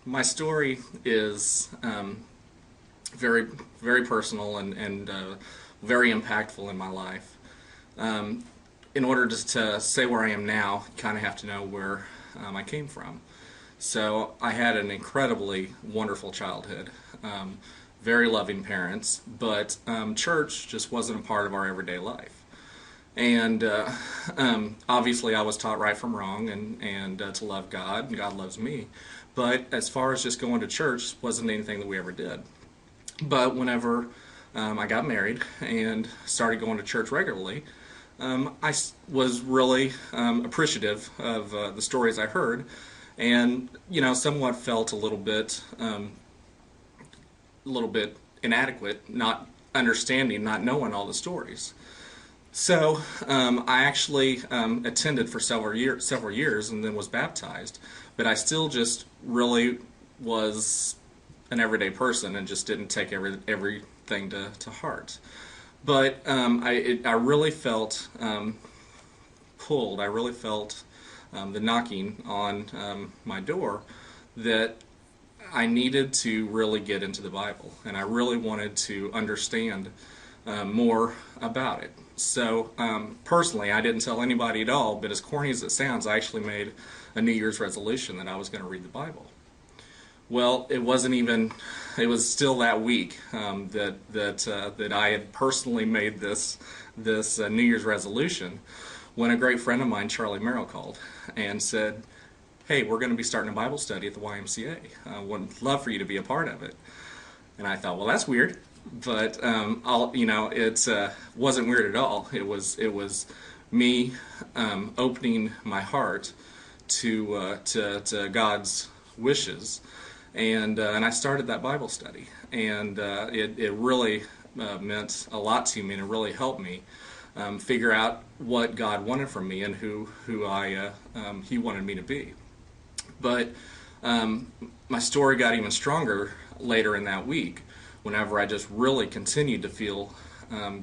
My story is very, very personal and very impactful in my life. In order to say where I am now, you kind of have to know where I came from. So I had an incredibly wonderful childhood, very loving parents, but church just wasn't a part of our everyday life. And obviously, I was taught right from wrong and to love God, and God loves me. But as far as just going to church, wasn't anything that we ever did. But whenever I got married and started going to church regularly, was really appreciative of the stories I heard, and somewhat felt a little bit inadequate, not understanding, not knowing all the stories. So I actually attended for several years, and then was baptized. But I still just really was an everyday person and just didn't take everything to heart. But I really felt pulled. I really felt the knocking on my door that I needed to really get into the Bible, and I really wanted to understand more about it. So personally, I didn't tell anybody at all, but as corny as it sounds, I actually made a New Year's resolution that I was going to read the Bible. Well, it wasn't even, it was still that week that I had personally made this New Year's resolution, when a great friend of mine, Charlie Merrill, called and said, "Hey, we're going to be starting a Bible study at the YMCA. I would love for you to be a part of it." And I thought, well, that's weird. But it wasn't weird at all. It was me opening my heart to God's wishes, and I started that Bible study, and it really meant a lot to me, and it really helped me figure out what God wanted from me and who He wanted me to be. But my story got even stronger later in that week, whenever I just really continued to feel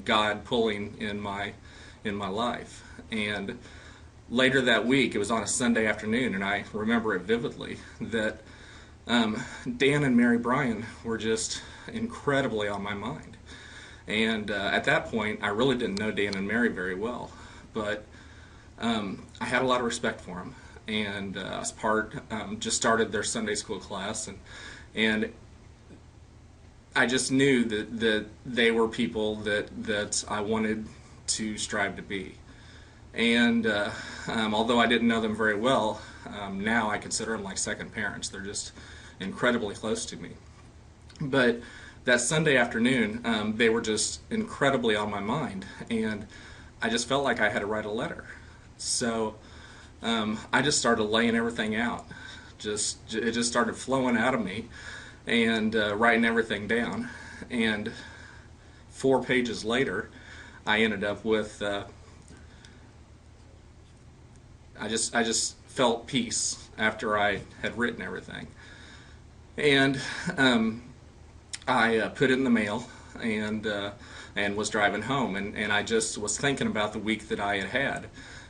God pulling in my life. And later that week, it was on a Sunday afternoon, and I remember it vividly, that Dan and Mary Bryan were just incredibly on my mind. And at that point, I really didn't know Dan and Mary very well, but I had a lot of respect for them. And as just started their Sunday school class, and I just knew that they were people that I wanted to strive to be. And although I didn't know them very well, now I consider them like second parents. They're just incredibly close to me. But that Sunday afternoon, they were just incredibly on my mind, and I just felt like I had to write a letter. So I just started laying everything out. It just started flowing out of me, and writing everything down. And 4 pages later, I ended up with I just felt peace after I had written everything. And I put it in the mail, and was driving home, and I just was thinking about the week that I had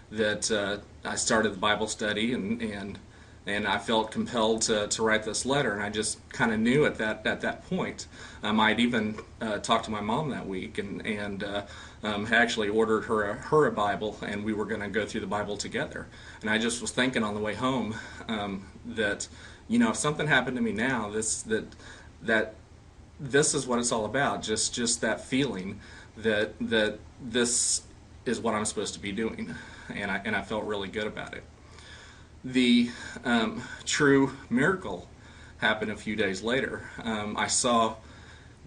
that I started the Bible study, and I felt compelled to write this letter, and I just kind of knew at that point. I'd even talked to my mom that week, and had actually ordered her a Bible, and we were going to go through the Bible together. And I just was thinking on the way home that if something happened to me now, that this is what it's all about. Just that feeling that this is what I'm supposed to be doing, and I felt really good about it. The true miracle happened a few days later. I saw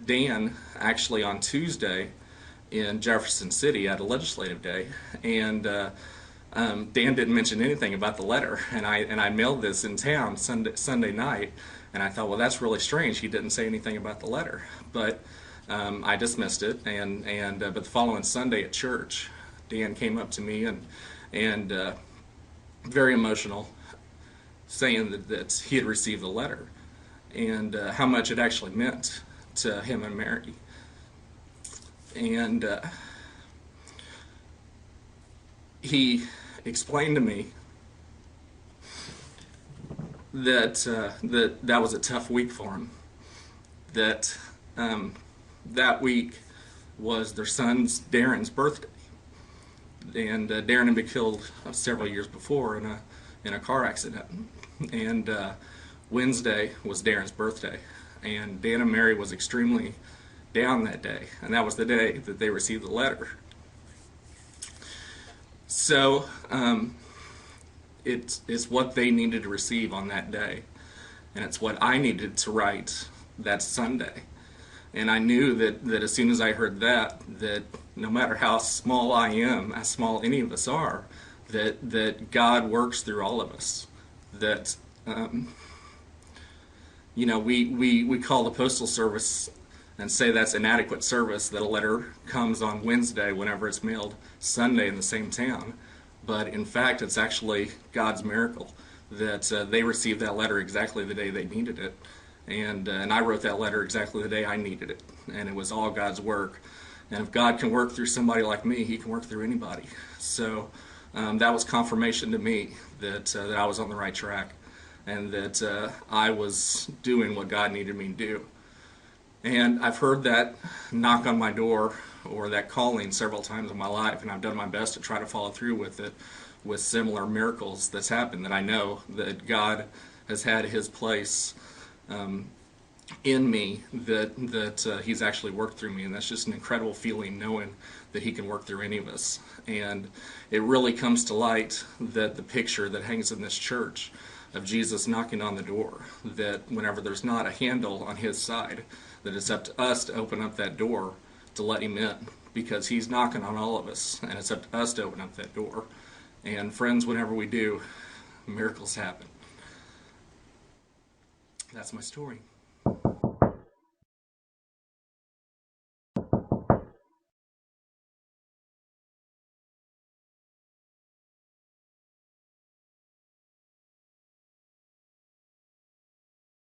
Dan actually on Tuesday in Jefferson City at a legislative day, and Dan didn't mention anything about the letter, and I mailed this in town Sunday night, and I thought, well, that's really strange. He didn't say anything about the letter, but I dismissed it. But the following Sunday at church, Dan came up to me and very emotional, saying that he had received the letter, and how much it actually meant to him and Mary. And he explained to me that was a tough week for him. That that week was their son's Darren's birthday, and Darren had been killed several years before in a car accident, and Wednesday was Darren's birthday, and Dan and Mary was extremely down that day, and that was the day that they received the letter. So it's what they needed to receive on that day, and it's what I needed to write that Sunday. And I knew that as soon as I heard that no matter how small I am, how small any of us are, that God works through all of us. That we call the postal service and say that's inadequate service, that a letter comes on Wednesday whenever it's mailed Sunday in the same town. But in fact, it's actually God's miracle that they received that letter exactly the day they needed it. And I wrote that letter exactly the day I needed it. And it was all God's work. And if God can work through somebody like me, he can work through anybody. So that was confirmation to me that I was on the right track, and that I was doing what God needed me to do. And I've heard that knock on my door, or that calling, several times in my life, and I've done my best to try to follow through with it, with similar miracles that's happened, that I know that God has had his place in me, that he's actually worked through me, and that's just an incredible feeling, knowing that he can work through any of us. And it really comes to light that the picture that hangs in this church of Jesus knocking on the door, that whenever there's not a handle on his side, that it's up to us to open up that door to let him in, because he's knocking on all of us, and it's up to us to open up that door. And friends, whenever we do, miracles happen. That's my story.